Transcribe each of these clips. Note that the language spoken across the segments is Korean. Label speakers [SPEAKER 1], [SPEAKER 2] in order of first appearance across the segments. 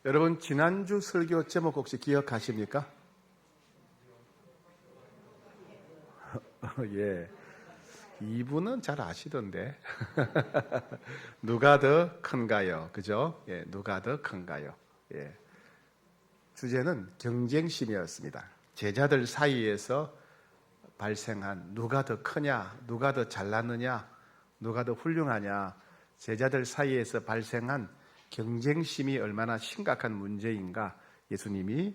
[SPEAKER 1] 여러분 지난주 설교 제목 혹시 기억하십니까? 예, 이분은 잘 아시던데. 누가 더 큰가요? 그죠? 예, 누가 더 큰가요? 예. 주제는 경쟁심이었습니다. 제자들 사이에서 발생한 누가 더 크냐, 누가 더 잘났느냐, 누가 더 훌륭하냐, 제자들 사이에서 발생한 경쟁심이 얼마나 심각한 문제인가 예수님이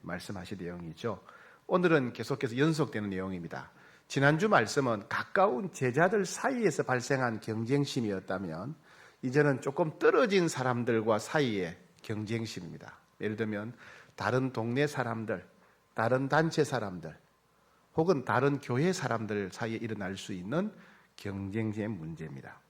[SPEAKER 1] 말씀하신 내용이죠. 오늘은 계속해서 연속되는 내용입니다. 지난주 말씀은 가까운 제자들 사이에서 발생한 경쟁심이었다면 이제는 조금 떨어진 사람들과 사이의 경쟁심입니다. 예를 들면 다른 동네 사람들, 다른 단체 사람들, 혹은 다른 교회 사람들 사이에 일어날 수 있는 경쟁심의 문제입니다.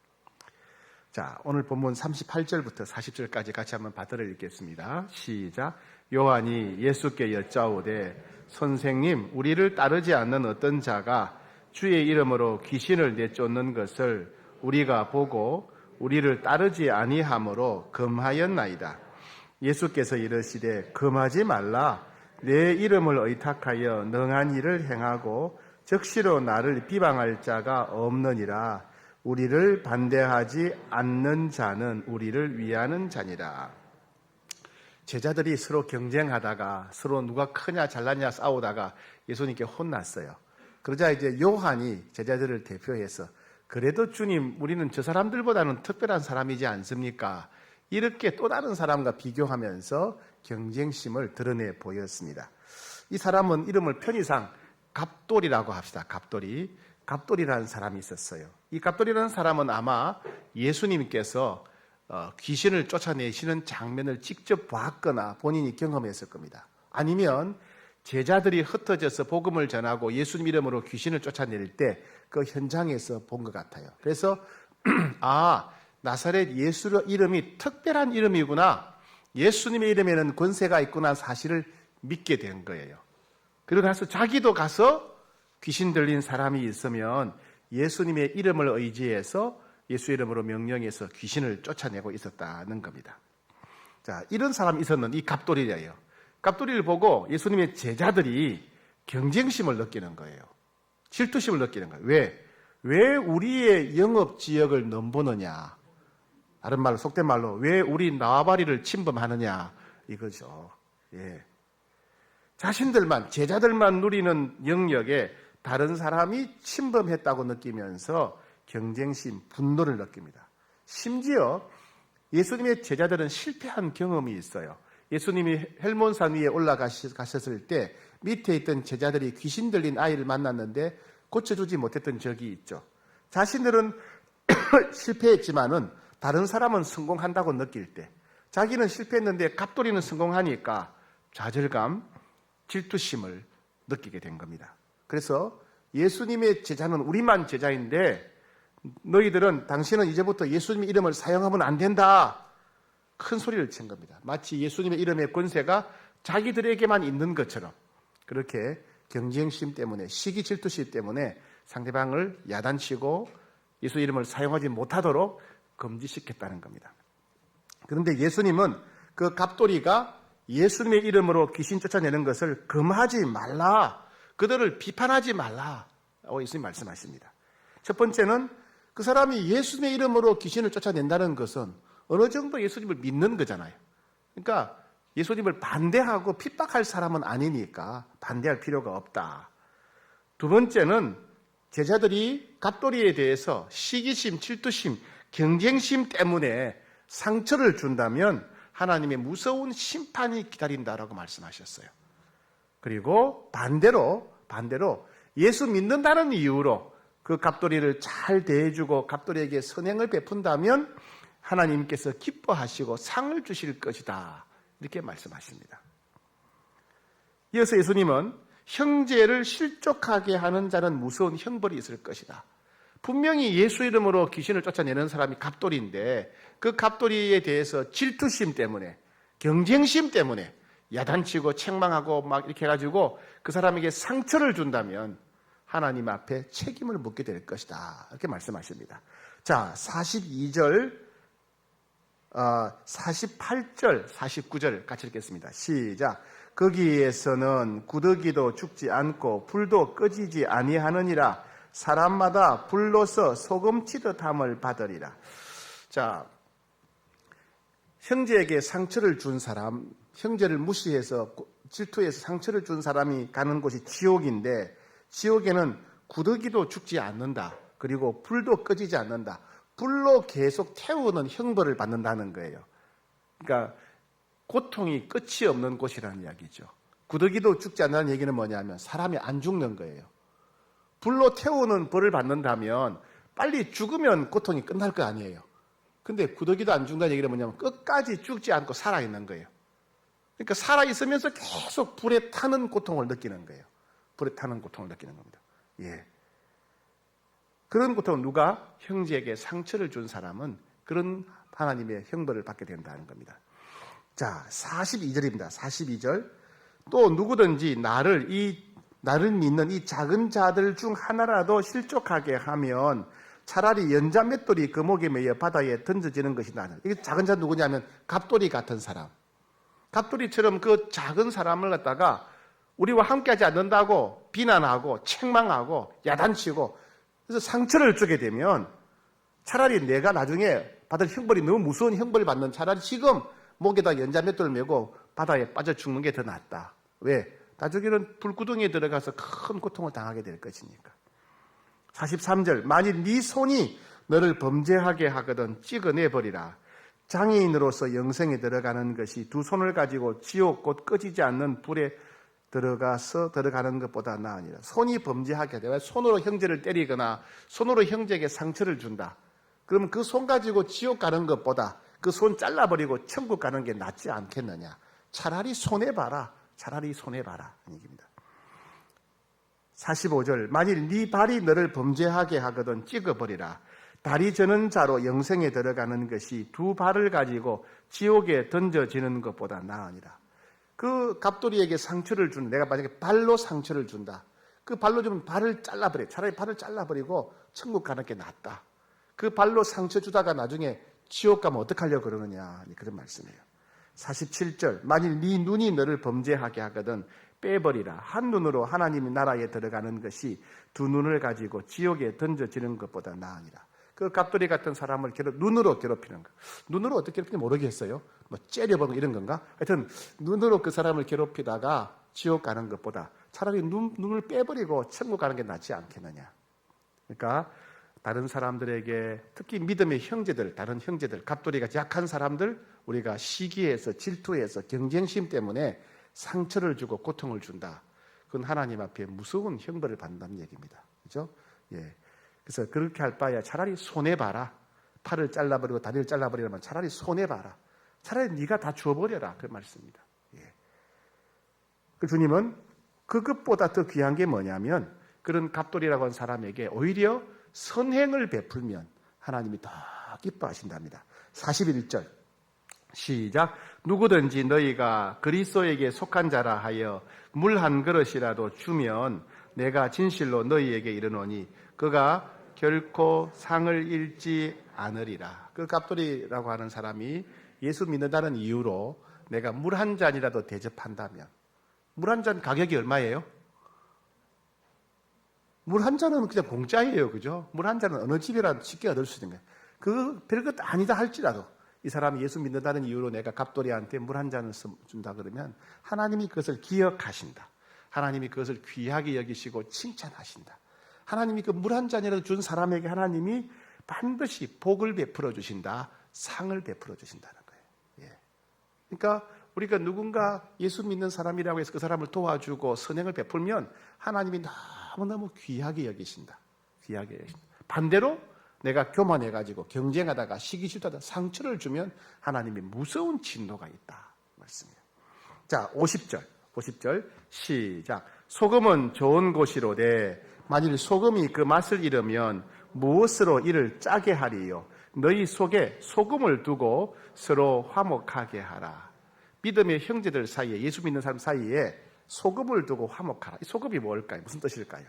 [SPEAKER 1] 자, 오늘 본문 38절부터 40절까지 같이 한번 받들어 읽겠습니다. 시작. 요한이 예수께 여짜오되 선생님, 우리를 따르지 않는 어떤 자가 주의 이름으로 귀신을 내쫓는 것을 우리가 보고 우리를 따르지 아니하므로 금하였나이다. 예수께서 이르시되 금하지 말라. 내 이름을 의탁하여 능한 일을 행하고 적시로 나를 비방할 자가 없느니라. 우리를 반대하지 않는 자는 우리를 위하는 자니라. 제자들이 서로 경쟁하다가 서로 누가 크냐 잘났냐 싸우다가 예수님께 혼났어요. 그러자 이제 요한이 제자들을 대표해서 그래도 주님, 우리는 저 사람들보다는 특별한 사람이지 않습니까? 이렇게 또 다른 사람과 비교하면서 경쟁심을 드러내 보였습니다. 이 사람은 이름을 편의상 갑돌이라고 합시다. 갑돌이라는 사람이 있었어요. 이 갑돌이라는 사람은 아마 예수님께서 귀신을 쫓아내시는 장면을 직접 봤거나 본인이 경험했을 겁니다. 아니면 제자들이 흩어져서 복음을 전하고 예수님 이름으로 귀신을 쫓아낼 때 그 현장에서 본 것 같아요. 그래서 나사렛 예수 이름이 특별한 이름이구나, 예수님의 이름에는 권세가 있구나 사실을 믿게 된 거예요. 그리고 나서 자기도 가서 귀신 들린 사람이 있으면 예수님의 이름을 의지해서 예수 이름으로 명령해서 귀신을 쫓아내고 있었다는 겁니다. 자, 이런 사람이 있었는데 이 갑돌이래요. 갑돌이를 보고 예수님의 제자들이 경쟁심을 느끼는 거예요. 질투심을 느끼는 거예요. 왜 우리의 영업지역을 넘보느냐, 다른 말로 속된 말로 왜 우리 나와바리를 침범하느냐 이거죠. 예. 자신들만, 제자들만 누리는 영역에 다른 사람이 침범했다고 느끼면서 경쟁심, 분노를 느낍니다. 심지어 예수님의 제자들은 실패한 경험이 있어요. 예수님이 헬몬산 위에 올라가셨을 때 밑에 있던 제자들이 귀신 들린 아이를 만났는데 고쳐주지 못했던 적이 있죠. 자신들은 실패했지만은 다른 사람은 성공한다고 느낄 때, 자기는 실패했는데 갑돌이는 성공하니까 좌절감, 질투심을 느끼게 된 겁니다. 그래서 예수님의 제자는 우리만 제자인데 당신은 이제부터 예수님의 이름을 사용하면 안 된다, 큰 소리를 친 겁니다. 마치 예수님의 이름의 권세가 자기들에게만 있는 것처럼 그렇게 경쟁심 때문에, 시기 질투심 때문에 상대방을 야단치고 예수 이름을 사용하지 못하도록 금지시켰다는 겁니다. 그런데 예수님은 그 갑돌이가 예수님의 이름으로 귀신 쫓아내는 것을 금하지 말라, 그들을 비판하지 말라고 예수님 말씀하십니다. 첫 번째는 그 사람이 예수님의 이름으로 귀신을 쫓아낸다는 것은 어느 정도 예수님을 믿는 거잖아요. 그러니까 예수님을 반대하고 핍박할 사람은 아니니까 반대할 필요가 없다. 두 번째는 제자들이 갑돌이에 대해서 시기심, 질투심, 경쟁심 때문에 상처를 준다면 하나님의 무서운 심판이 기다린다라고 말씀하셨어요. 그리고 반대로 예수 믿는다는 이유로 그 갑돌이를 잘 대해주고 갑돌이에게 선행을 베푼다면 하나님께서 기뻐하시고 상을 주실 것이다, 이렇게 말씀하십니다. 이어서 예수님은 형제를 실족하게 하는 자는 무서운 형벌이 있을 것이다. 분명히 예수 이름으로 귀신을 쫓아내는 사람이 갑돌이인데 그 갑돌이에 대해서 질투심 때문에, 경쟁심 때문에 야단치고 책망하고 막 이렇게 해가지고 그 사람에게 상처를 준다면 하나님 앞에 책임을 묻게 될 것이다, 이렇게 말씀하십니다. 자, 42절 48절, 49절 같이 읽겠습니다. 시작. 거기에서는 구더기도 죽지 않고 불도 꺼지지 아니하느니라. 사람마다 불로서 소금 치듯함을 받으리라. 자, 형제에게 상처를 준 사람, 형제를 무시해서 질투해서 상처를 준 사람이 가는 곳이 지옥인데, 지옥에는 구더기도 죽지 않는다. 그리고 불도 꺼지지 않는다. 불로 계속 태우는 형벌을 받는다는 거예요. 그러니까 고통이 끝이 없는 곳이라는 이야기죠. 구더기도 죽지 않는다는 얘기는 뭐냐면 사람이 안 죽는 거예요. 불로 태우는 벌을 받는다면 빨리 죽으면 고통이 끝날 거 아니에요. 근데 구더기도 안 죽는다는 얘기는 뭐냐면 끝까지 죽지 않고 살아있는 거예요. 그러니까 살아있으면서 계속 불에 타는 고통을 느끼는 거예요. 불에 타는 고통을 느끼는 겁니다. 예. 그런 고통은 누가? 형제에게 상처를 준 사람은 그런 하나님의 형벌을 받게 된다는 겁니다. 자, 42절입니다. 42절. 또 누구든지 나를 믿는 이 작은 자들 중 하나라도 실족하게 하면 차라리 연자 맷돌이 그 목에 매여 바다에 던져지는 것이 나는. 이게 작은 자 누구냐면 갑돌이 같은 사람. 갑돌이처럼 그 작은 사람을 갖다가 우리와 함께하지 않는다고 비난하고 책망하고 야단치고 그래서 상처를 주게 되면 차라리 내가 나중에 받을 형벌이 너무 무서운 형벌을 받는 차라리 지금 목에다 연자 맷돌을 메고 바다에 빠져 죽는 게 더 낫다. 왜? 나중에는 불구덩이에 들어가서 큰 고통을 당하게 될 것이니까. 43절. 만일 네 손이 너를 범죄하게 하거든 찍어내버리라. 장애인으로서 영생에 들어가는 것이 두 손을 가지고 지옥 곧 꺼지지 않는 불에 들어가는 것보다 나으니라. 손이 범죄하게 되면 손으로 형제를 때리거나 손으로 형제에게 상처를 준다. 그러면 그 손 가지고 지옥 가는 것보다 그 손 잘라버리고 천국 가는 게 낫지 않겠느냐. 차라리 손해봐라. 차라리 손해봐라. 이 얘기입니다. 45절. 만일 네 발이 너를 범죄하게 하거든 찍어버리라. 다리 저는 자로 영생에 들어가는 것이 두 발을 가지고 지옥에 던져지는 것보다 나으니라. 그 갑돌이에게 상처를 주는, 내가 만약에 발로 상처를 준다. 그 발로 주면 발을 잘라버려. 차라리 발을 잘라버리고 천국 가는 게 낫다. 그 발로 상처 주다가 나중에 지옥 가면 어떡하려고 그러느냐. 그런 말씀이에요. 47절. 만일 네 눈이 너를 범죄하게 하거든 빼버리라. 한 눈으로 하나님의 나라에 들어가는 것이 두 눈을 가지고 지옥에 던져지는 것보다 나으니라. 그 갑돌이 같은 사람을 눈으로 괴롭히는 거. 눈으로 어떻게 괴롭히는지 모르겠어요. 뭐 째려보는 이런 건가? 하여튼 눈으로 그 사람을 괴롭히다가 지옥 가는 것보다 차라리 눈을 빼버리고 천국 가는 게 낫지 않겠느냐. 그러니까 다른 사람들에게 특히 믿음의 형제들, 다른 형제들, 갑돌이가 약한 사람들 우리가 시기해서 질투해서 경쟁심 때문에 상처를 주고 고통을 준다. 그건 하나님 앞에 무서운 형벌을 받는다는 얘기입니다. 그렇죠? 예. 그래서 그렇게 할 바에야 차라리 손해봐라. 팔을 잘라버리고 다리를 잘라버리면 차라리 손해봐라. 차라리 네가 다 주워버려라. 그 말씀입니다. 예. 그 주님은 그것보다 더 귀한 게 뭐냐면 그런 갑돌이라고 하는 사람에게 오히려 선행을 베풀면 하나님이 더 기뻐하신답니다. 41절 시작. 누구든지 너희가 그리스도에게 속한 자라 하여 물 한 그릇이라도 주면 내가 진실로 너희에게 이르노니 그가 결코 상을 잃지 않으리라. 그 갑돌이라고 하는 사람이 예수 믿는다는 이유로 내가 물 한 잔이라도 대접한다면 물 한 잔 가격이 얼마예요? 물 한 잔은 그냥 공짜예요. 그죠? 물 한 잔은 어느 집이라도 쉽게 얻을 수 있는 거예요. 그 별것 아니다 할지라도 이 사람이 예수 믿는다는 이유로 내가 갑돌이한테 물 한 잔을 준다 그러면 하나님이 그것을 기억하신다. 하나님이 그것을 귀하게 여기시고 칭찬하신다. 하나님이 그 물 한 잔이라도 준 사람에게 하나님이 반드시 복을 베풀어 주신다. 상을 베풀어 주신다는 거예요. 예. 그러니까 우리가 누군가 예수 믿는 사람이라고 해서 그 사람을 도와주고 선행을 베풀면 하나님이 너무너무 귀하게 여기신다. 귀하게 여기신다. 반대로 내가 교만해가지고 경쟁하다가 시기질투하다가 상처를 주면 하나님이 무서운 진노가 있다. 말씀이에요. 자, 50절 시작. 소금은 좋은 것이로되 만일 소금이 그 맛을 잃으면 무엇으로 이를 짜게 하리요? 너희 속에 소금을 두고 서로 화목하게 하라. 믿음의 형제들 사이에, 예수 믿는 사람 사이에 소금을 두고 화목하라. 이 소금이 뭘까요? 무슨 뜻일까요?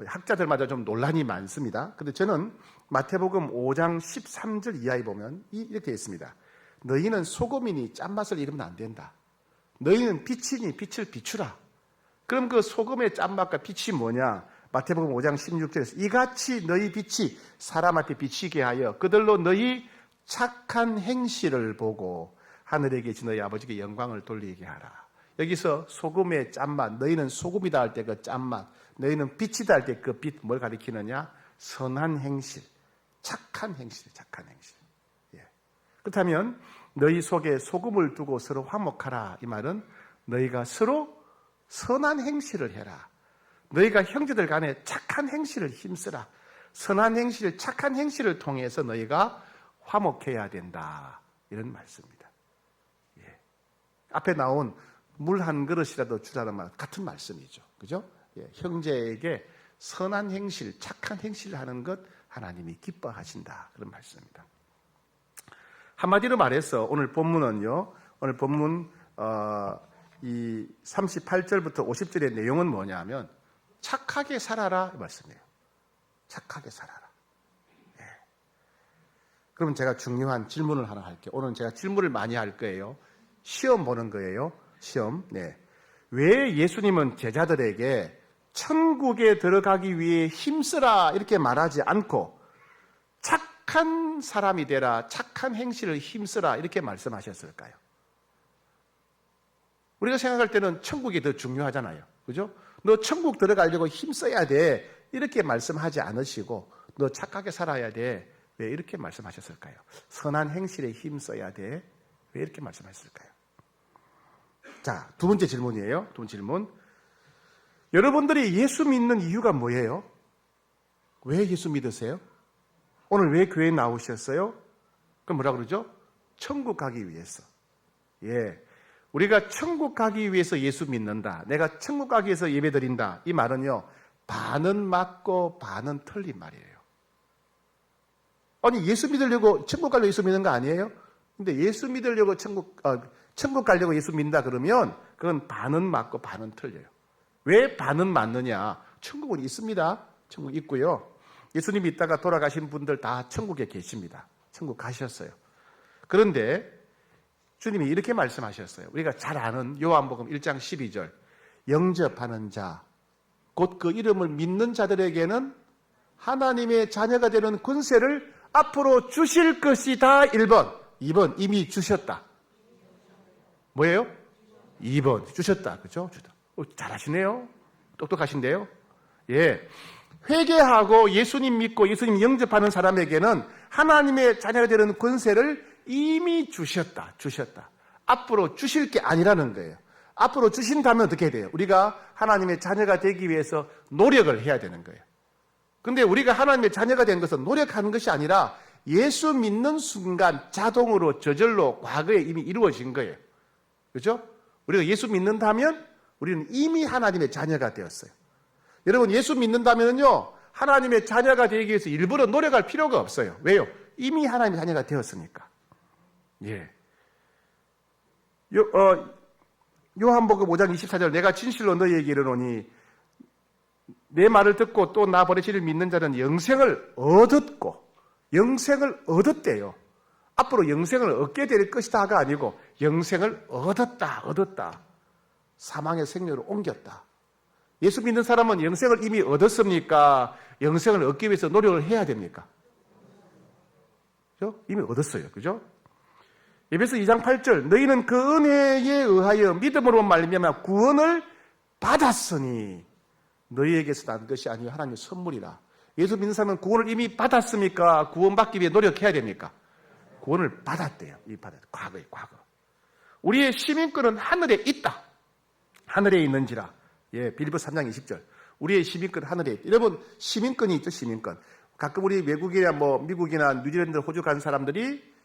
[SPEAKER 1] 학자들마다 좀 논란이 많습니다. 근데 저는 마태복음 5장 13절 이하에 보면 이렇게 있습니다. 너희는 소금이니 짠맛을 잃으면 안 된다. 너희는 빛이니 빛을 비추라. 그럼 그 소금의 짠맛과 빛이 뭐냐? 마태복음 5장 16절에서 이같이 너희 빛이 사람한테 비치게 하여 그들로 너희 착한 행실을 보고 하늘에 계신 너희 아버지께 영광을 돌리게 하라. 여기서 소금의 짠맛, 너희는 소금이다 할 때 그 짠맛, 너희는 빛이다 할 때 그 빛, 뭘 가리키느냐? 선한 행실, 착한 행실, 착한 행실. 예. 그렇다면 너희 속에 소금을 두고 서로 화목하라. 이 말은 너희가 서로 선한 행실을 해라. 너희가 형제들 간에 착한 행실을 힘쓰라. 선한 행실, 착한 행실을 통해서 너희가 화목해야 된다. 이런 말씀입니다. 예. 앞에 나온 물 한 그릇이라도 주라는 말 같은 말씀이죠. 그죠? 예. 형제에게 선한 행실, 착한 행실을 하는 것 하나님이 기뻐하신다. 그런 말씀입니다. 한마디로 말해서 오늘 본문은요. 오늘 본문 이 38절부터 50절의 내용은 뭐냐면 착하게 살아라 이 말씀이에요. 착하게 살아라. 예. 그럼 제가 중요한 질문을 하나 할게요. 오늘 제가 질문을 많이 할 거예요. 시험 보는 거예요. 시험. 네. 왜 예수님은 제자들에게 천국에 들어가기 위해 힘쓰라 이렇게 말하지 않고 착한 사람이 되라, 착한 행실을 힘쓰라 이렇게 말씀하셨을까요? 우리가 생각할 때는 천국이 더 중요하잖아요. 그죠? 너 천국 들어가려고 힘써야 돼. 이렇게 말씀하지 않으시고 너 착하게 살아야 돼. 왜 이렇게 말씀하셨을까요? 선한 행실에 힘써야 돼. 왜 이렇게 말씀하셨을까요? 자, 두 번째 질문이에요. 두 번째 질문. 여러분들이 예수 믿는 이유가 뭐예요? 왜 예수 믿으세요? 오늘 왜 교회에 나오셨어요? 그럼 뭐라 그러죠? 천국 가기 위해서. 예. 우리가 천국 가기 위해서 예수 믿는다. 내가 천국 가기 위해서 예배 드린다. 이 말은요. 반은 맞고 반은 틀린 말이에요. 아니 예수 믿으려고 천국 가려고 예수 믿는 거 아니에요? 근데 예수 믿으려고 천국 가려고 예수 믿는다 그러면 그건 반은 맞고 반은 틀려요. 왜 반은 맞느냐? 천국은 있습니다. 천국 있고요. 예수님 있다가 돌아가신 분들 다 천국에 계십니다. 천국 가셨어요. 그런데 주님이 이렇게 말씀하셨어요. 우리가 잘 아는 요한복음 1장 12절. 영접하는 자, 곧 그 이름을 믿는 자들에게는 하나님의 자녀가 되는 권세를 앞으로 주실 것이다. 1번. 2번 이미 주셨다. 뭐예요? 2번 주셨다. 그죠? 잘하시네요. 똑똑하신데요. 예. 회개하고 예수님 믿고 예수님 영접하는 사람에게는 하나님의 자녀가 되는 권세를 이미 주셨다. 앞으로 주실 게 아니라는 거예요. 앞으로 주신다면 어떻게 돼요? 우리가 하나님의 자녀가 되기 위해서 노력을 해야 되는 거예요. 근데 우리가 하나님의 자녀가 된 것은 노력하는 것이 아니라 예수 믿는 순간 자동으로 저절로 과거에 이미 이루어진 거예요. 그렇죠? 우리가 예수 믿는다면 우리는 이미 하나님의 자녀가 되었어요. 여러분 예수 믿는다면요 하나님의 자녀가 되기 위해서 일부러 노력할 필요가 없어요. 왜요? 이미 하나님의 자녀가 되었으니까. 예. 요한복음 5장 24절 내가 진실로 너희에게 이르노니 내 말을 듣고 또 나 보내시를 믿는 자는 영생을 얻었대요. 앞으로 영생을 얻게 될 것이다가 아니고 영생을 얻었다. 사망의 생명으로 옮겼다. 예수 믿는 사람은 영생을 이미 얻었습니까? 영생을 얻기 위해서 노력을 해야 됩니까? 그죠? 이미 얻었어요. 그죠? 에베소 2장 8절 너희는 그 은혜에 의하여 믿음으로 말미암아 구원을 받았으니 너희에게서 난 것이 아니요 하나님의 선물이라. 예수 믿는 사람은 구원을 이미 받았습니까? 구원받기 위해 노력해야 됩니까? 구원을 받았대요. 과거. 우리의 시민권은 하늘에 있다. 하늘에 있는지라. 예, 빌립보 3장 20절. 우리의 시민권 하늘에 있다. 여러분 시민권이 있죠. 시민권. 가끔 우리 외국이나 미국이나 뉴질랜드, 호주 간 사람들이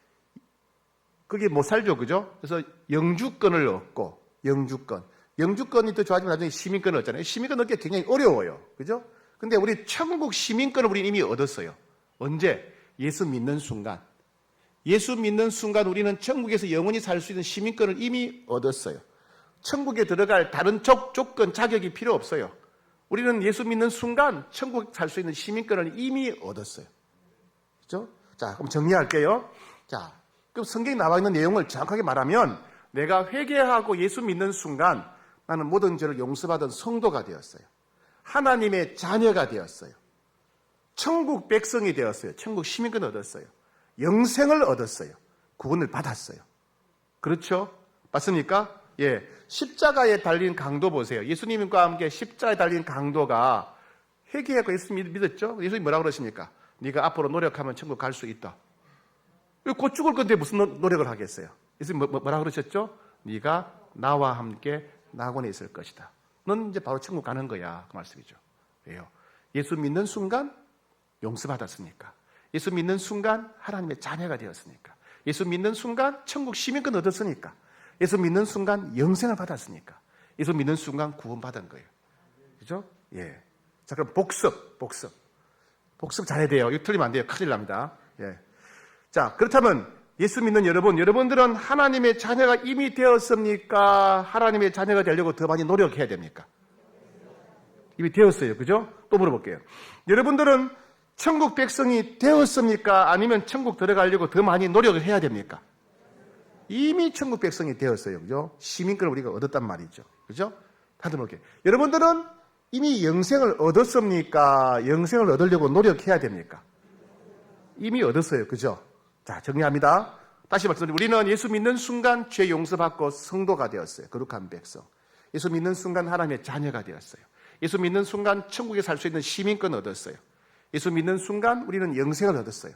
[SPEAKER 1] 그게 못 살죠. 그죠? 그래서 영주권을 얻고 영주권이 더 좋아지면 나중에 시민권을 얻잖아요. 시민권 얻기가 굉장히 어려워요. 그죠? 근데 우리 천국 시민권을 우리 이미 얻었어요. 언제? 예수 믿는 순간 우리는 천국에서 영원히 살 수 있는 시민권을 이미 얻었어요. 천국에 들어갈 다른 조건, 자격이 필요 없어요. 우리는 예수 믿는 순간 천국 살 수 있는 시민권을 이미 얻었어요. 그렇죠? 자, 그럼 정리할게요. 자, 그럼 성경에 나와 있는 내용을 정확하게 말하면 내가 회개하고 예수 믿는 순간 나는 모든 죄를 용서받은 성도가 되었어요. 하나님의 자녀가 되었어요. 천국 백성이 되었어요. 천국 시민권을 얻었어요. 영생을 얻었어요. 구원을 받았어요. 그렇죠? 맞습니까? 예. 십자가에 달린 강도 보세요. 예수님과 함께 십자가에 달린 강도가 회개하고 예수 믿었죠? 예수님이 뭐라고 그러십니까? 네가 앞으로 노력하면 천국 갈 수 있다. 곧 죽을 건데 무슨 노력을 하겠어요? 예수님 뭐라고 그러셨죠? 네가 나와 함께 낙원에 있을 것이다. 넌 이제 바로 천국 가는 거야. 그 말씀이죠. 왜요? 예수 믿는 순간 용서받았으니까. 예수 믿는 순간 하나님의 자녀가 되었으니까. 예수 믿는 순간 천국 시민권 얻었으니까. 예수 믿는 순간 영생을 받았으니까. 예수 믿는 순간 구원받은 거예요. 그죠? 예. 자, 그럼 복습. 복습 잘해야 돼요. 이거 틀리면 안 돼요. 큰일 납니다. 예. 자, 그렇다면 예수 믿는 여러분들은 하나님의 자녀가 이미 되었습니까? 하나님의 자녀가 되려고 더 많이 노력해야 됩니까? 이미 되었어요. 그죠? 또 물어볼게요. 여러분들은 천국 백성이 되었습니까? 아니면 천국 들어가려고 더 많이 노력을 해야 됩니까? 이미 천국 백성이 되었어요. 그죠? 시민권을 우리가 얻었단 말이죠. 그죠? 다들 볼게요. 여러분들은 이미 영생을 얻었습니까? 영생을 얻으려고 노력해야 됩니까? 이미 얻었어요. 그죠? 자, 정리합니다. 다시 말씀드리면 우리는 예수 믿는 순간 죄 용서받고 성도가 되었어요. 거룩한 백성. 예수 믿는 순간 하나님의 자녀가 되었어요. 예수 믿는 순간 천국에 살 수 있는 시민권 얻었어요. 예수 믿는 순간 우리는 영생을 얻었어요.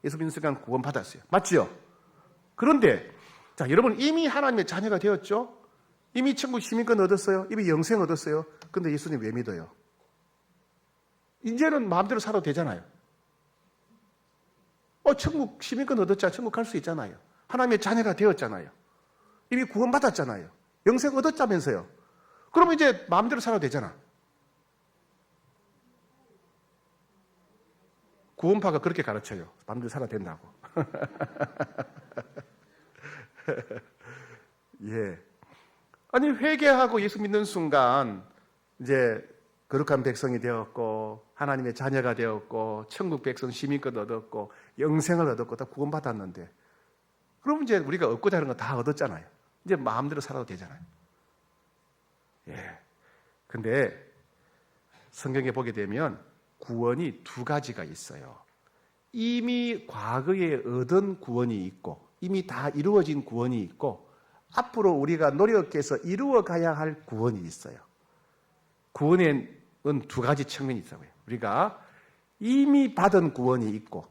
[SPEAKER 1] 예수 믿는 순간 구원 받았어요. 맞죠? 그런데 자, 여러분 이미 하나님의 자녀가 되었죠? 이미 천국 시민권 얻었어요. 이미 영생 얻었어요. 근데 예수님 왜 믿어요? 이제는 마음대로 살아도 되잖아요. 천국 시민권 얻었잖아요. 천국 갈 수 있잖아요. 하나님의 자녀가 되었잖아요. 이미 구원 받았잖아요. 영생 얻었자면서요. 그러면 이제 마음대로 살아도 되잖아. 구원파가 그렇게 가르쳐요. 마음대로 살아도 된다고. 예. 아니, 회개하고 예수 믿는 순간, 이제, 거룩한 백성이 되었고, 하나님의 자녀가 되었고, 천국 백성 시민권 얻었고, 영생을 얻었고, 다 구원받았는데, 그럼 이제 우리가 얻고자 하는 거 다 얻었잖아요. 이제 마음대로 살아도 되잖아요. 예. 근데, 성경에 보게 되면, 구원이 두 가지가 있어요. 이미 과거에 얻은 구원이 있고, 이미 다 이루어진 구원이 있고, 앞으로 우리가 노력해서 이루어가야 할 구원이 있어요. 구원에는 두 가지 측면이 있어요. 우리가 이미 받은 구원이 있고,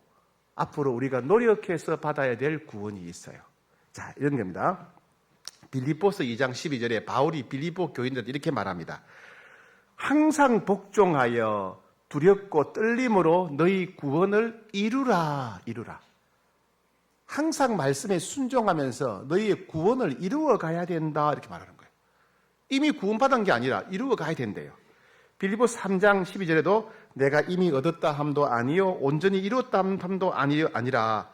[SPEAKER 1] 앞으로 우리가 노력해서 받아야 될 구원이 있어요. 자, 이런 겁니다. 빌립보서 2장 12절에 바울이 빌립보 교인들한테 이렇게 말합니다. 항상 복종하여 두렵고 떨림으로 너희 구원을 이루라. 항상 말씀에 순종하면서 너희의 구원을 이루어 가야 된다. 이렇게 말하는 거예요. 이미 구원받은 게 아니라 이루어 가야 된대요. 빌립보서 3장 12절에도 내가 이미 얻었다 함도 아니요 온전히 이루었다 함도 아니라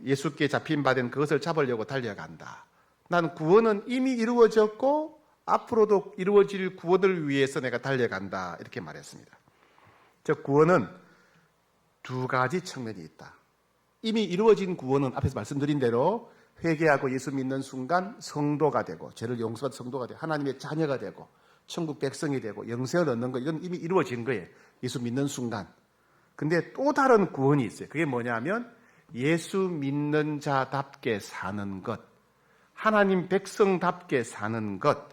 [SPEAKER 1] 예수께 잡힌 바 된 그것을 잡으려고 달려간다. 난 구원은 이미 이루어졌고 앞으로도 이루어질 구원을 위해서 내가 달려간다. 이렇게 말했습니다. 즉 구원은 두 가지 측면이 있다. 이미 이루어진 구원은 앞에서 말씀드린 대로 회개하고 예수 믿는 순간 성도가 되고 죄를 용서받은 성도가 되고 하나님의 자녀가 되고 천국 백성이 되고 영생을 얻는 거 이건 이미 이루어진 거예요. 예수 믿는 순간. 근데 또 다른 구원이 있어요. 그게 뭐냐면 예수 믿는 자답게 사는 것, 하나님 백성답게 사는 것,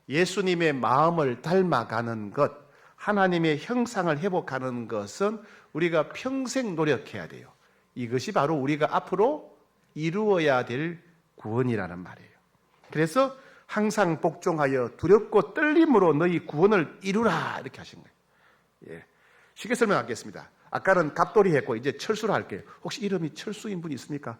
[SPEAKER 1] 예수님의 마음을 닮아가는 것, 하나님의 형상을 회복하는 것은 우리가 평생 노력해야 돼요. 이것이 바로 우리가 앞으로 이루어야 될 구원이라는 말이에요. 그래서 항상 복종하여 두렵고 떨림으로 너희 구원을 이루라 이렇게 하신 거예요. 예. 쉽게 설명하겠습니다. 아까는 갑돌이 했고 이제 철수로 할게요. 혹시 이름이 철수인 분이 있습니까?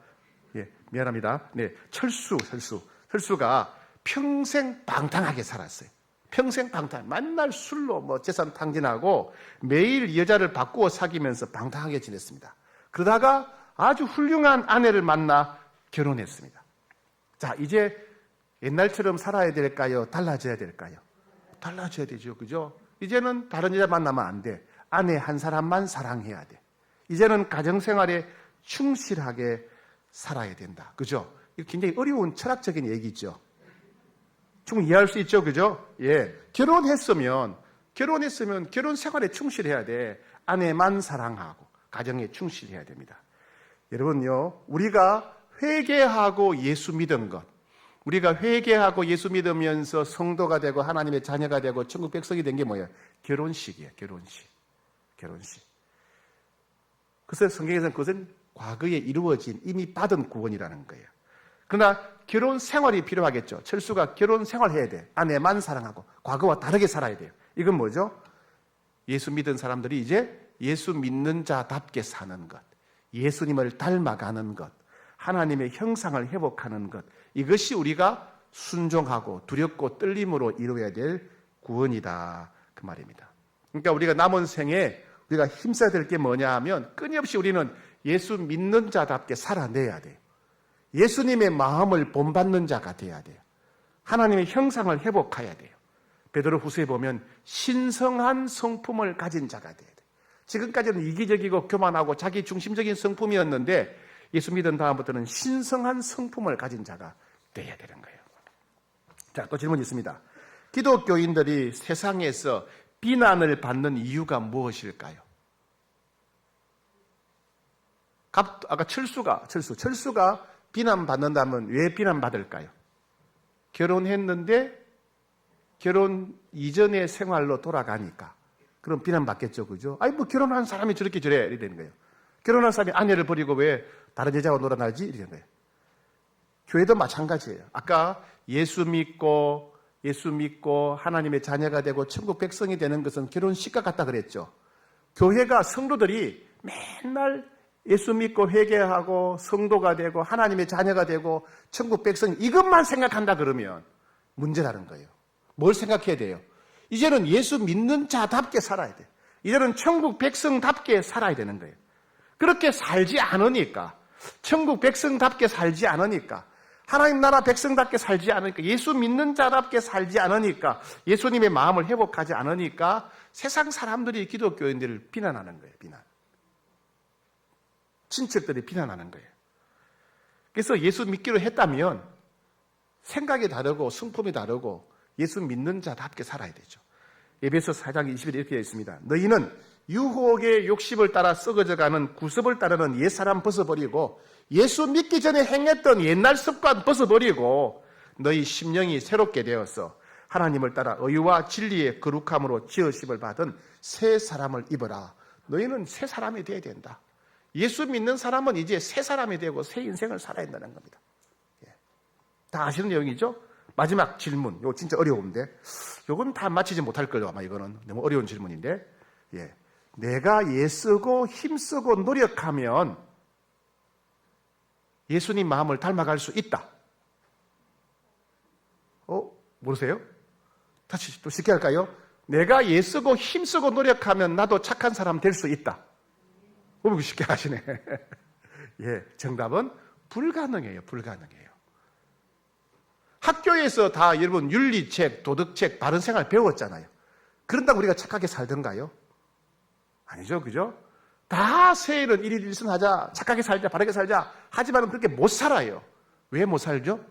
[SPEAKER 1] 예, 미안합니다. 네, 철수가 평생 방탕하게 살았어요. 평생 방탕, 맨날 술로 재산 탕진하고 매일 여자를 바꾸어 사귀면서 방탕하게 지냈습니다. 그러다가 아주 훌륭한 아내를 만나 결혼했습니다. 자, 이제 옛날처럼 살아야 될까요? 달라져야 될까요? 달라져야 되죠. 그죠? 이제는 다른 여자 만나면 안 돼. 아내 한 사람만 사랑해야 돼. 이제는 가정생활에 충실하게 살아야 된다. 그죠? 이거 굉장히 어려운 철학적인 얘기죠. 충분히 이해할 수 있죠. 그죠? 예. 결혼했으면 결혼 생활에 충실해야 돼. 아내만 사랑하고 가정에 충실해야 됩니다. 여러분요, 우리가 회개하고 예수 믿은 것, 우리가 회개하고 예수 믿으면서 성도가 되고 하나님의 자녀가 되고 천국 백성이 된 게 뭐예요? 결혼식이에요. 결혼식. 그래서 성경에서는 그것은 과거에 이루어진 이미 받은 구원이라는 거예요. 그러나 결혼 생활이 필요하겠죠. 철수가 결혼 생활해야 돼. 아내만 사랑하고 과거와 다르게 살아야 돼요. 이건 뭐죠? 예수 믿은 사람들이 이제 예수 믿는 자답게 사는 것, 예수님을 닮아가는 것, 하나님의 형상을 회복하는 것, 이것이 우리가 순종하고 두렵고 떨림으로 이루어야 될 구원이다, 그 말입니다. 그러니까 우리가 남은 생에 우리가 힘써야 될 게 뭐냐 하면 끊임없이 우리는 예수 믿는 자답게 살아내야 돼요. 예수님의 마음을 본받는 자가 돼야 돼요. 하나님의 형상을 회복해야 돼요. 베드로후서에 보면 신성한 성품을 가진 자가 돼야 돼요. 지금까지는 이기적이고 교만하고 자기 중심적인 성품이었는데 예수 믿은 다음부터는 신성한 성품을 가진 자가 돼야 되는 거예요. 자, 또 질문이 있습니다. 기독교인들이 세상에서 비난을 받는 이유가 무엇일까요? 아까 철수가 비난받는다면 왜 비난받을까요? 결혼했는데 결혼 이전의 생활로 돌아가니까 그럼 비난받겠죠, 그죠? 아니 뭐 결혼한 사람이 저렇게 저래 이렇게 되는 거예요. 결혼한 사람이 아내를 버리고 왜 다른 여자와 놀아나지 이렇게 되는 거예요. 교회도 마찬가지예요. 아까 예수 믿고 하나님의 자녀가 되고 천국 백성이 되는 것은 결혼식과 같다 그랬죠. 교회가 성도들이 맨날 예수 믿고 회개하고 성도가 되고 하나님의 자녀가 되고 천국 백성 이것만 생각한다 그러면 문제라는 거예요. 뭘 생각해야 돼요? 이제는 예수 믿는 자답게 살아야 돼요. 이제는 천국 백성답게 살아야 되는 거예요. 그렇게 살지 않으니까, 천국 백성답게 살지 않으니까, 하나님 나라 백성답게 살지 않으니까, 예수 믿는 자답게 살지 않으니까, 예수님의 마음을 회복하지 않으니까 세상 사람들이 기독교인들을 비난하는 거예요. 비난. 친척들이 비난하는 거예요. 그래서 예수 믿기로 했다면 생각이 다르고 성품이 다르고 예수 믿는 자답게 살아야 되죠. 에베소 4장 20절에 이렇게 되어 있습니다. 너희는 유혹의 욕심을 따라 썩어져가는 구습을 따르는 옛사람 벗어버리고 예수 믿기 전에 행했던 옛날 습관 벗어버리고 너희 심령이 새롭게 되어서 하나님을 따라 의와 진리의 거룩함으로 지으심을 받은 새 사람을 입어라. 너희는 새 사람이 되어야 된다. 예수 믿는 사람은 이제 새 사람이 되고 새 인생을 살아야 된다는 겁니다. 다 아시는 내용이죠? 마지막 질문. 이거 진짜 어려운데 이건 다 맞히지 못할 거예요. 아마 이거는 너무 어려운 질문인데 내가 애쓰고 힘쓰고 노력하면 예수님 마음을 닮아갈 수 있다. 모르세요? 다시 또 쉽게 할까요? 내가 애쓰고 힘쓰고 노력하면 나도 착한 사람 될 수 있다. 쉽게 하시네. 정답은 불가능해요. 불가능해요. 학교에서 다 여러분 윤리책, 도덕책, 바른생활 배웠잖아요. 그런다고 우리가 착하게 살던가요? 아니죠. 그죠? 다 세일은 일일일선하자, 착하게 살자, 바르게 살자 하지만 그렇게 못 살아요. 왜 못 살죠?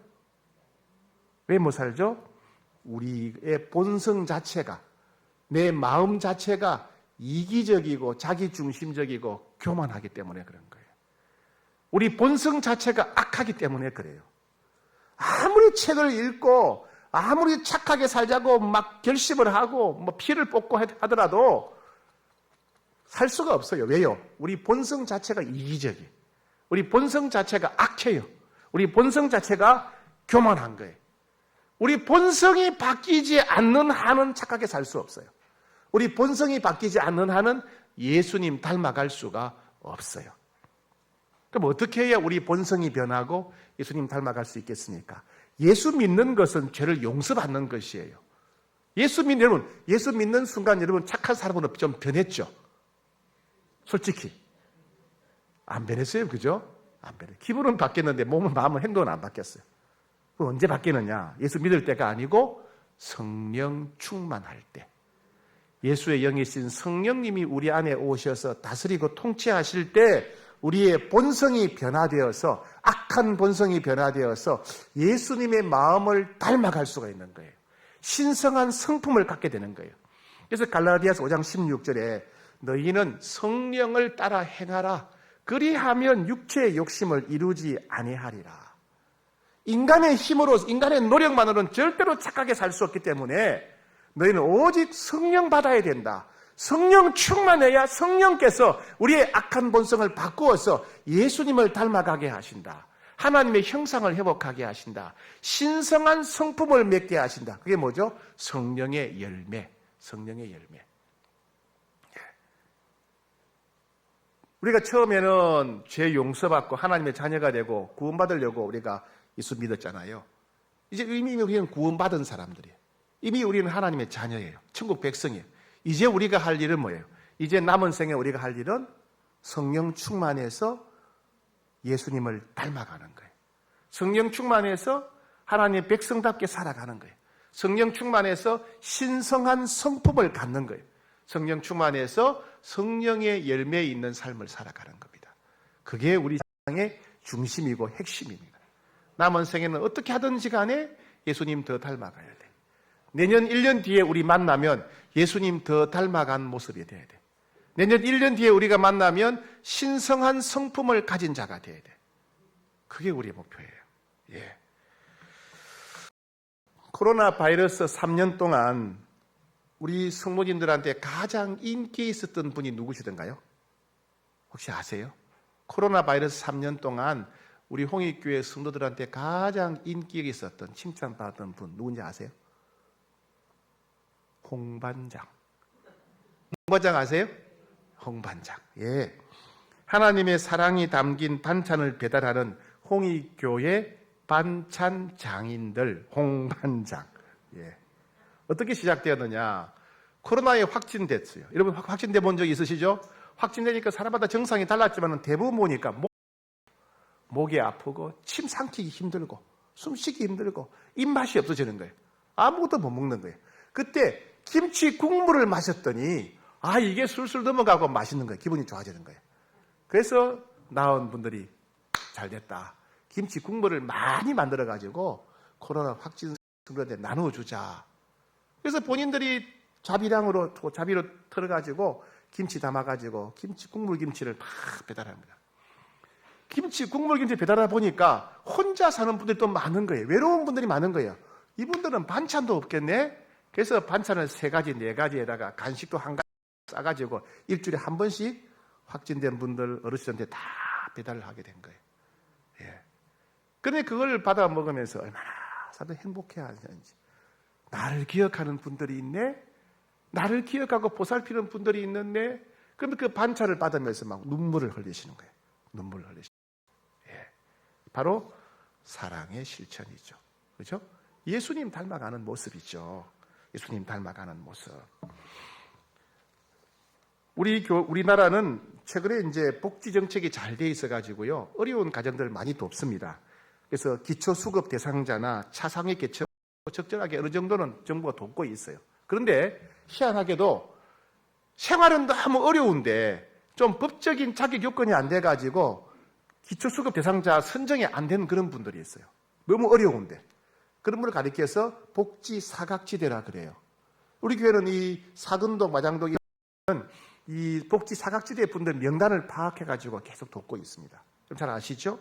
[SPEAKER 1] 왜 못 살죠? 우리의 본성 자체가, 내 마음 자체가 이기적이고 자기중심적이고 교만하기 때문에 그런 거예요. 우리 본성 자체가 악하기 때문에 그래요. 아무리 책을 읽고 아무리 착하게 살자고 막 결심을 하고 뭐 피를 뽑고 하더라도 살 수가 없어요. 왜요? 우리 본성 자체가 이기적이에요. 우리 본성 자체가 악해요. 우리 본성 자체가 교만한 거예요. 우리 본성이 바뀌지 않는 한은 착하게 살 수 없어요. 우리 본성이 바뀌지 않는 한은 예수님 닮아갈 수가 없어요. 그럼 어떻게 해야 우리 본성이 변하고 예수님 닮아갈 수 있겠습니까? 예수 믿는 것은 죄를 용서받는 것이에요. 예수 믿는 순간 여러분 착한 사람은 좀 변했죠? 솔직히. 안 변했어요. 그죠? 안 변해. 기분은 바뀌었는데 몸은, 마음은, 행동은 안 바뀌었어요. 그럼 언제 바뀌느냐? 예수 믿을 때가 아니고 성령 충만할 때. 예수의 영이신 성령님이 우리 안에 오셔서 다스리고 통치하실 때 우리의 본성이 변화되어서 악한 본성이 변화되어서 예수님의 마음을 닮아갈 수가 있는 거예요. 신성한 성품을 갖게 되는 거예요. 그래서 갈라디아서 5장 16절에 너희는 성령을 따라 행하라. 그리하면 육체의 욕심을 이루지 아니하리라. 인간의 힘으로, 인간의 노력만으로는 절대로 착하게 살 수 없기 때문에 너희는 오직 성령 받아야 된다. 성령 충만해야 성령께서 우리의 악한 본성을 바꾸어서 예수님을 닮아가게 하신다. 하나님의 형상을 회복하게 하신다. 신성한 성품을 맺게 하신다. 그게 뭐죠? 성령의 열매. 성령의 열매. 우리가 처음에는 죄 용서받고 하나님의 자녀가 되고 구원받으려고 우리가 예수 믿었잖아요. 이제 이미 우리는 구원받은 사람들이에요. 이미 우리는 하나님의 자녀예요. 천국 백성이에요. 이제 우리가 할 일은 뭐예요? 이제 남은 생에 우리가 할 일은 성령 충만해서 예수님을 닮아가는 거예요. 성령 충만해서 하나님의 백성답게 살아가는 거예요. 성령 충만해서 신성한 성품을 갖는 거예요. 성령 충만해서 성령의 열매에 있는 삶을 살아가는 겁니다. 그게 우리 세상의 중심이고 핵심입니다. 남은 생에는 어떻게 하든지 간에 예수님 더 닮아가야 돼. 내년 1년 뒤에 우리 만나면 예수님 더 닮아간 모습이 돼야 돼. 내년 1년 뒤에 우리가 만나면 신성한 성품을 가진 자가 돼야 돼. 그게 우리의 목표예요. 예. 코로나 바이러스 3년 동안 우리 성모님들한테 가장 인기 있었던 분이 누구시던가요? 혹시 아세요? 코로나 바이러스 3년 동안 우리 홍익교회 성도들한테 가장 인기 있었던 칭찬받았던 분 누군지 아세요? 홍반장. 홍반장 아세요? 홍반장. 예. 하나님의 사랑이 담긴 반찬을 배달하는 홍익교회 반찬 장인들 홍반장. 예. 어떻게 시작되었느냐? 코로나에 확진됐어요. 여러분 확진돼 본 적 있으시죠? 확진되니까 사람마다 증상이 달랐지만 대부분 보니까 목이 아프고 침 삼키기 힘들고 숨쉬기 힘들고 입맛이 없어지는 거예요. 아무것도 못 먹는 거예요. 그때 김치 국물을 마셨더니 이게 술술 넘어가고 맛있는 거예요. 기분이 좋아지는 거예요. 그래서 나온 분들이 잘 됐다. 김치 국물을 많이 만들어 가지고 코로나 확진 성도들한테 나눠주자. 그래서 본인들이 자비로 털어가지고 김치 담아가지고 국물 김치를 막 배달합니다. 국물 김치 배달하다 보니까 혼자 사는 분들이 또 많은 거예요. 외로운 분들이 많은 거예요. 이분들은 반찬도 없겠네? 그래서 반찬을 3가지, 4가지에다가 간식도 한 가지 싸가지고 일주일에 한 번씩 확진된 분들, 어르신한테 다 배달을 하게 된 거예요. 예. 근데 그걸 받아 먹으면서 얼마나 사람들이 행복해 하는지. 나를 기억하는 분들이 있네? 나를 기억하고 보살피는 분들이 있는데, 그러면 그 반찬을 받으면서 막 눈물을 흘리시는 거예요. 눈물을 흘리시는 거예요. 예. 바로 사랑의 실천이죠. 그렇죠? 예수님 닮아가는 모습이죠. 예수님 닮아가는 모습. 우리나라는 최근에 이제 복지 정책이 잘 돼 있어 가지고요. 어려운 가정들 많이 돕습니다. 그래서 기초수급 대상자나 차상위 계층 적절하게 어느 정도는 정부가 돕고 있어요. 그런데 희한하게도 생활은 너무 어려운데 좀 법적인 자격 요건이 안 돼 가지고 기초수급 대상자 선정이 안 되는 그런 분들이 있어요. 너무 어려운데. 그런 분을 가리켜서 복지 사각지대라 그래요. 우리 교회는 이 사근동, 마장동 이 복지 사각지대 분들 명단을 파악해가지고 계속 돕고 있습니다. 좀 잘 아시죠?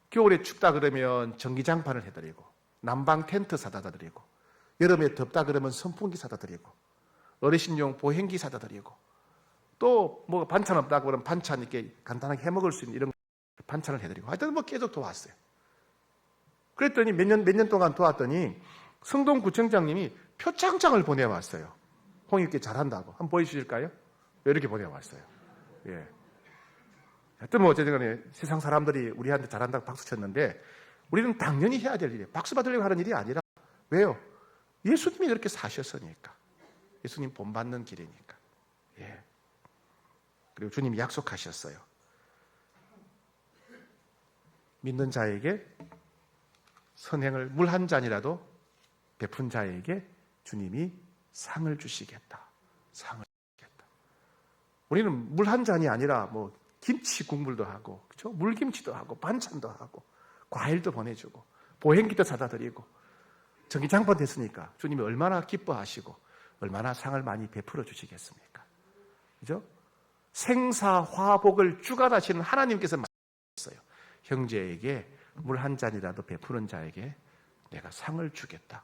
[SPEAKER 1] 겨울에 춥다 그러면 전기장판을 해드리고, 난방 텐트 사다 드리고, 여름에 덥다 그러면 선풍기 사다 드리고, 어르신용 보행기 사다 드리고, 또 뭐 반찬 없다 그러면 반찬 이렇게 간단하게 해 먹을 수 있는 이런 반찬을 해드리고, 하여튼 뭐 계속 도왔어요. 그랬더니 몇 년 동안 도왔더니 성동구청장님이 표창장을 보내왔어요. 홍익교회 잘한다고. 한번 보여주실까요? 이렇게 보내왔어요. 예. 하여튼 뭐 어쨌든 간에 세상 사람들이 우리한테 잘한다고 박수 쳤는데 우리는 당연히 해야 될 일이에요. 박수 받으려고 하는 일이 아니라. 왜요? 예수님이 그렇게 사셨으니까. 예수님 본받는 길이니까. 예. 그리고 주님이 약속하셨어요. 믿는 자에게 선행을 물 한 잔이라도 베푼 자에게 주님이 상을 주시겠다. 상을 주겠다. 우리는 물 한 잔이 아니라 뭐 김치 국물도 하고, 그렇죠? 물김치도 하고, 반찬도 하고, 과일도 보내주고, 보행기도 사다 드리고, 전기장판 됐으니까 주님이 얼마나 기뻐하시고, 얼마나 상을 많이 베풀어 주시겠습니까? 그죠? 생사화복을 주관하시는 하나님께서 말씀하셨어요. 형제에게 물 한 잔이라도 베푸는 자에게 내가 상을 주겠다.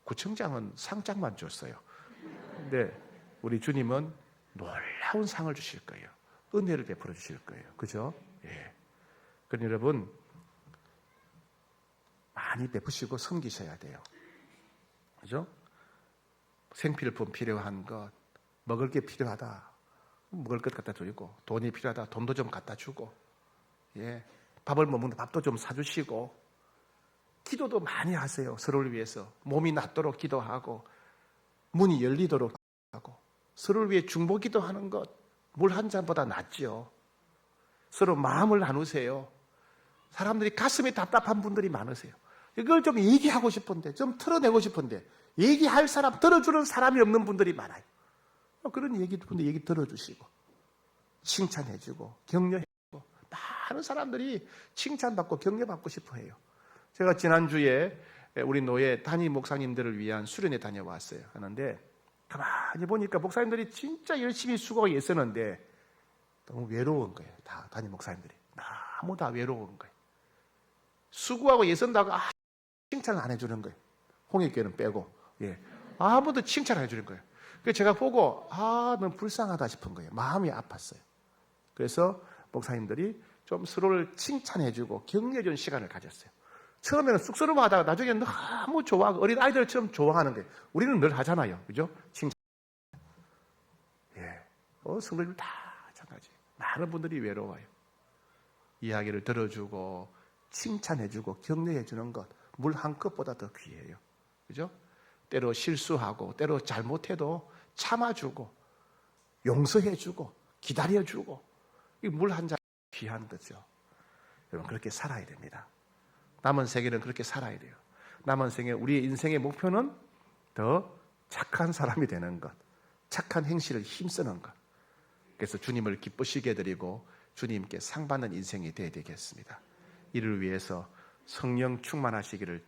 [SPEAKER 1] 구청장은 상장만 줬어요. 근데 우리 주님은 놀라운 상을 주실 거예요. 은혜를 베풀어 주실 거예요. 그죠? 예. 그럼 여러분, 많이 베푸시고 섬기셔야 돼요. 그죠? 생필품 필요한 것, 먹을 게 필요하다. 먹을 것 갖다 드리고, 돈이 필요하다. 돈도 좀 갖다 주고, 예. 밥을 못 먹는데 밥도 좀 사주시고, 기도도 많이 하세요. 서로를 위해서. 몸이 낫도록 기도하고, 문이 열리도록 하고, 서로를 위해 중보기도 하는 것, 물 한 잔보다 낫지요. 서로 마음을 나누세요. 사람들이 가슴이 답답한 분들이 많으세요. 이걸 좀 얘기하고 싶은데, 좀 털어내고 싶은데, 얘기할 사람, 들어주는 사람이 없는 분들이 많아요. 그런 얘기 들어주시고, 칭찬해주고, 격려해주고, 많은 사람들이 칭찬받고 격려받고 싶어 해요. 제가 지난주에 우리 노예 담임 목사님들을 위한 수련회 다녀왔어요. 하는데, 가만히 보니까 목사님들이 진짜 열심히 수고하고 애쓰는데, 너무 외로운 거예요. 다 담임 목사님들이. 너무 다 외로운 거예요. 수고하고 애쓴다고 칭찬을 안 해주는 거예요. 홍익교회는 빼고. 예. 아무도 칭찬 안 해주는 거예요. 그래서 제가 보고, 너무 불쌍하다 싶은 거예요. 마음이 아팠어요. 그래서 목사님들이 좀 서로를 칭찬해주고 격려해주는 시간을 가졌어요. 처음에는 쑥스러워 하다가 나중에 너무 좋아하고 어린 아이들처럼 좋아하는 거예요. 우리는 늘 하잖아요. 그죠? 칭찬. 예. 성도님 다 마찬가지. 많은 분들이 외로워요. 이야기를 들어주고, 칭찬해주고, 격려해주는 것, 물 한 컵보다 더 귀해요. 그죠? 때로 실수하고, 때로 잘못해도 참아주고, 용서해주고, 기다려주고, 이 물 한 잔 귀한 거죠. 여러분, 그렇게 살아야 됩니다. 남은 생에는 그렇게 살아야 돼요. 남은 생에 우리의 인생의 목표는 더 착한 사람이 되는 것, 착한 행실을 힘쓰는 것. 그래서 주님을 기쁘시게 드리고 주님께 상 받는 인생이 되어야 되겠습니다. 이를 위해서 성령 충만하시기를